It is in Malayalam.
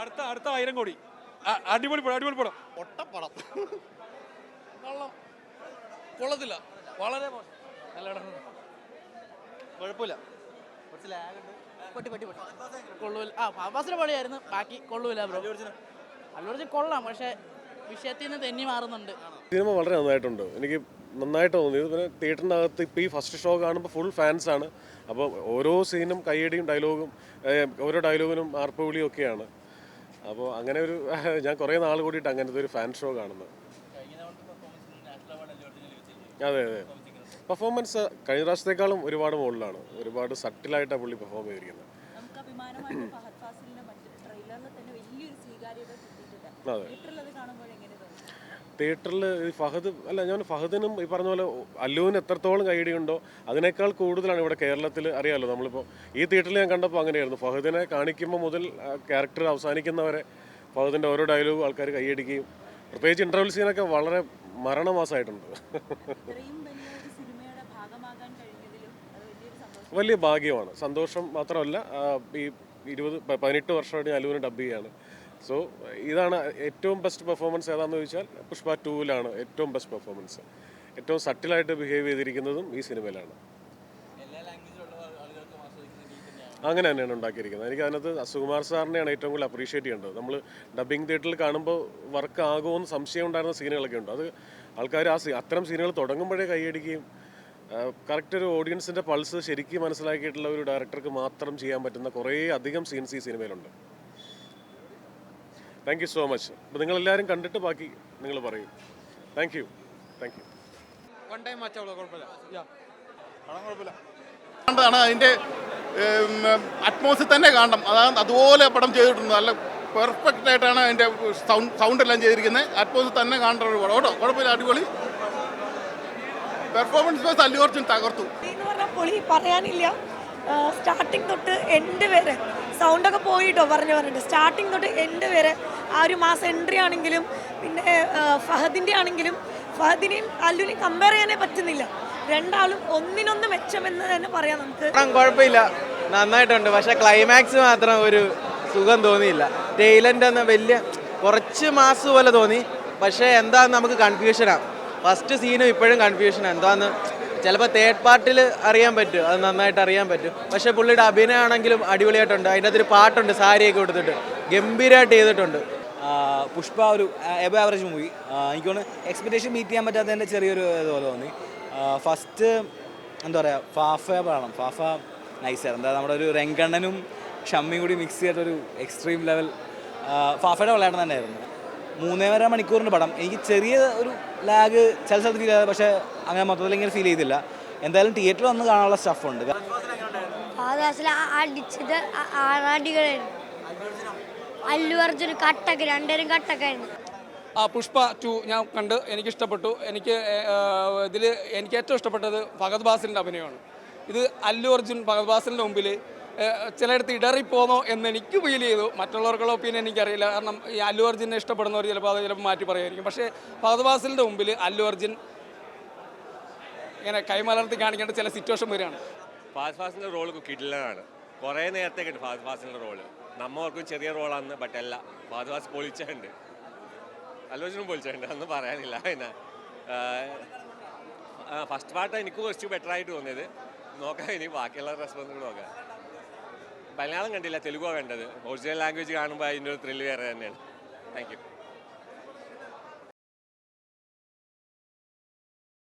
അടുത്ത 1000 കോടി. അടിപൊളി പടം. ഒട്ടപ്പടം കൊള്ളത്തില്ല, വളരെ കുഴപ്പമില്ല. കൊള്ളൂല. ഫഹദ് പണിയായിരുന്നു, ബാക്കി കൊള്ളൂല ബ്രോ. അല്ലു അർജുൻ കൊള്ളാം, പക്ഷെ വിഷയത്തിൽ നിന്ന് തെന്നി മാറുന്നുണ്ട്. സിനിമ വളരെ നന്നായിട്ടുണ്ട്, എനിക്ക് നന്നായിട്ട് തോന്നി. പിന്നെ തിയേറ്ററിനകത്ത് ഇപ്പോൾ ഈ ഫസ്റ്റ് ഷോ കാണുമ്പോൾ ഫുൾ ഫാൻസാണ്. അപ്പോൾ ഓരോ സീനും കയ്യടിയും ഡയലോഗും, ഓരോ ഡയലോഗിനും ആർപ്പുവിളിയും ഒക്കെയാണ്. അപ്പോൾ അങ്ങനെ ഒരു ഞാൻ കുറേ നാൾ കൂടിയിട്ട് അങ്ങനത്തെ ഒരു ഫാൻ ഷോ കാണുന്നത്. അതെ. പെർഫോമൻസ് കഴിഞ്ഞ പ്രാവശ്യത്തെക്കാളും ഒരുപാട് മുകളിലാണ്. ഒരുപാട് സട്ടിലായിട്ടാണ് പുള്ളി പെർഫോം ചെയ്തിരിക്കുന്നത്. അതെ, തിയേറ്ററിൽ ഫഹദിനും ഈ പറഞ്ഞ പോലെ അല്ലുവിന് എത്രത്തോളം കൈയടിയുണ്ടോ അതിനേക്കാൾ കൂടുതലാണ് ഇവിടെ കേരളത്തിൽ. അറിയാമല്ലോ, നമ്മളിപ്പോൾ ഈ തിയേറ്ററിൽ ഞാൻ കണ്ടപ്പോൾ അങ്ങനെയായിരുന്നു. ഫഹദിനെ കാണിക്കുമ്പോൾ മുതൽ ക്യാരക്ടർ അവസാനിക്കുന്നവരെ ഫഹദിൻ്റെ ഓരോ ഡയലോഗും ആൾക്കാർ കൈയടിക്കുകയും, പ്രത്യേകിച്ച് ഇൻ്റർവെൽ സീനൊക്കെ വളരെ മരണമാസമായിട്ടുണ്ട്. വലിയ ഭാഗ്യമാണ്, സന്തോഷം മാത്രമല്ല. ഈ 18 വർഷമായിട്ട് അല്ലുവിനെ ഡബ് ചെയ്യുകയാണ്. സോ ഇതാണ് ഏറ്റവും ബെസ്റ്റ് പെർഫോമൻസ് ഏതാണെന്ന് ചോദിച്ചാൽ പുഷ്പ 2-ലാണ് ഏറ്റവും ബെസ്റ്റ് പെർഫോമൻസ്. ഏറ്റവും സട്ടിലായിട്ട് ബിഹേവ് ചെയ്തിരിക്കുന്നതും ഈ സിനിമയിലാണ്. അങ്ങനെ തന്നെയാണ് ഉണ്ടാക്കിയിരിക്കുന്നത്. എനിക്ക് അതിനകത്ത് സുകുമാർ സാറിനെയാണ് ഏറ്റവും കൂടുതൽ അപ്രീഷിയേറ്റ് ചെയ്യേണ്ടത്. നമ്മൾ ഡബ്ബിംഗ് തിയേറ്ററിൽ കാണുമ്പോൾ വർക്ക് ആകുമെന്ന് സംശയം ഉണ്ടായിരുന്ന സീനുകളൊക്കെ ഉണ്ട്. അത് ആൾക്കാർ അത്തരം സീനുകൾ തുടങ്ങുമ്പോഴേ കൈയടിക്കുകയും കറക്റ്റ് ഒരു ഓഡിയൻസിൻ്റെ പൾസ് ശരിക്കും മനസ്സിലാക്കിയിട്ടുള്ള ഒരു ഡയറക്ടർക്ക് മാത്രം ചെയ്യാൻ പറ്റുന്ന കുറേ അധികം സീൻസ് ഈ സിനിമയിലുണ്ട്. Thank you so much. അപ്പോൾ നിങ്ങളെല്ലാവരും കണ്ടിട്ട് ബാക്കി നിങ്ങൾ പറയും. Thank you. വൺ ടൈം വാച്ചോളൂ, കുഴപ്പമില്ല. കണ്ടതാണ്, അതിൻ്റെ അറ്റ്മോസ്ഫിയർ തന്നെ കാണണം. അതാണ് അതുപോലെ പടം ചെയ്തിട്ടുണ്ട്. നല്ല പെർഫെക്റ്റ് ആയിട്ടാണ് അതിൻ്റെ സൗണ്ട് എല്ലാം ചെയ്തിരിക്കുന്നത്. അറ്റ്മോസ്ഫിയർ തന്നെ കാണേണ്ട ഒരു പടം കേട്ടോ, കുഴപ്പമില്ല, അടിപൊളി പെർഫോമൻസ്. ബസ് അല്ലു അർജുൻ തകർത്തു എന്ന് പറഞ്ഞാൽ പൊളി, പറയാനില്ല. സ്റ്റാർട്ടിങ് തൊട്ട് എൻഡ് വരെ സൗണ്ടൊക്കെ പോയിട്ടോ പറഞ്ഞിട്ട് സ്റ്റാർട്ടിങ് തൊട്ട് എൻഡ് വരെ ആ ഒരു മാസ് എൻട്രി ആണെങ്കിലും പിന്നെ ഫഹദിൻ്റെ ആണെങ്കിലും ഫഹദിനെയും അല്ലുവിനെയും കമ്പയർ ചെയ്യാനേ പറ്റുന്നില്ല. രണ്ടാളും ഒന്നിനൊന്ന് മെച്ചമെന്ന് തന്നെ പറയാം നമുക്ക്. കുഴപ്പമില്ല, നന്നായിട്ടുണ്ട്. പക്ഷെ ക്ലൈമാക്സ് മാത്രം ഒരു സുഖം തോന്നിയില്ല. ടൈലൻ്റ് എന്ന വലിയ കുറച്ച് മാസ് പോലെ തോന്നി. പക്ഷേ എന്താണെന്ന് നമുക്ക് കൺഫ്യൂഷനാണ്. ഫസ്റ്റ് സീനും ഇപ്പോഴും കൺഫ്യൂഷനാണ്. എന്താണെന്ന് ചിലപ്പോൾ തേർഡ് പാർട്ടിൽ അറിയാൻ പറ്റും, അത് നന്നായിട്ട് അറിയാൻ പറ്റും. പക്ഷേ പുള്ളിയുടെ അഭിനയമാണെങ്കിലും അടിപൊളിയായിട്ടുണ്ട്. അതിൻ്റെ അകത്തൊരു പാട്ടുണ്ട്, സാരിയൊക്കെ കൊടുത്തിട്ട് ഗംഭീരമായിട്ട് ചെയ്തിട്ടുണ്ട്. പുഷ്പ ഒരു എബോ ആവറേജ് മൂവി. എനിക്ക് തോന്നുന്നു എക്സ്പെക്റ്റേഷൻ മീറ്റ് ചെയ്യാൻ പറ്റാത്തതിൻ്റെ ചെറിയൊരു ഇതുപോലെ തോന്നി. ഫസ്റ്റ് എന്താ പറയുക, ഫാഫ നൈസായിരുന്നു. എന്താ നമ്മുടെ ഒരു രംഗണ്ണനും ഷമ്മിയും കൂടി മിക്സ് ചെയ്തിട്ടൊരു എക്സ്ട്രീം ലെവൽ ഫാഫയുടെ വിളയാട്ടം തന്നെയായിരുന്നു. 3.5 മണിക്കൂറിൻ്റെ പടം. എനിക്ക് ചെറിയ ഒരു ലാഗ് ചില സ്ഥലത്ത് ഫീൽ ചെയ്തത്, പക്ഷേ അങ്ങനെ മൊത്തത്തിൽ ഇങ്ങനെ ഫീൽ ചെയ്തില്ല. എന്തായാലും തിയേറ്ററിൽ വന്ന് കാണാനുള്ള സ്റ്റഫുണ്ട്. അല്ലു അർജുൻ കട്ടൊക്കെ രണ്ടുപേരും കട്ടൊക്കെയായിരുന്നു. പുഷ്പ 2 ഞാൻ കണ്ട്, എനിക്കിഷ്ടപ്പെട്ടു. എനിക്ക് ഏറ്റവും ഇഷ്ടപ്പെട്ടത് ഫഹദ് ഫാസിലിൻ്റെ അഭിനയമാണ്. ഇത് അല്ലു അർജുൻ ഫഹദ് ഫാസിലിൻ്റെ മുമ്പിൽ ചിലയിടത്ത് ഇടറിപ്പോന്നോ എന്ന് എനിക്ക് ഫീൽ ചെയ്തു. മറ്റുള്ളവർക്കുള്ള ഒപ്പീനിയൻ എനിക്കറിയില്ല. കാരണം ഈ അല്ലു അർജുനെ ഇഷ്ടപ്പെടുന്നവർ ചിലപ്പോൾ മാറ്റി പറയുമായിരിക്കും. പക്ഷേ ഫഹദ് ഫാസിലിൻ്റെ മുമ്പിൽ അല്ലു അർജുൻ ഇങ്ങനെ കൈമലർത്തി കാണിക്കേണ്ട ചില സിറ്റുവേഷൻ വരികയാണ്. ഫഹദ് ഫാസിലിൻ്റെ റോൾ കിടിലനാണ്. കുറേ നേരത്തേക്കുണ്ട് ഫഹദ് ഫാസിലിൻ്റെ റോള്. നമ്മൾക്കും ചെറിയ റോളാണെന്ന്, ബട്ട് അല്ല, ഫഹദ് ഫാസ് പൊളിച്ചുണ്ട്, അല്ലു അർജുനും പൊളിച്ചുണ്ട്, ഒന്നും പറയാനില്ല. പിന്നെ ഫസ്റ്റ് പാർട്ട് എനിക്ക് കുറച്ച് ബെറ്ററായിട്ട് തോന്നിയത്. നോക്കാം, ഇനി ബാക്കിയുള്ള റെസ്പോൺസുകൾ നോക്കാം. മലയാളം കണ്ടില്ല, തെലുഗുവാണ് കണ്ടത്. ഒറിജിനൽ ലാംഗ്വേജ് കാണുമ്പോൾ അതിൻ്റെ ഒരു ത്രില്ല് വേറെ തന്നെയാണ്. Thank you.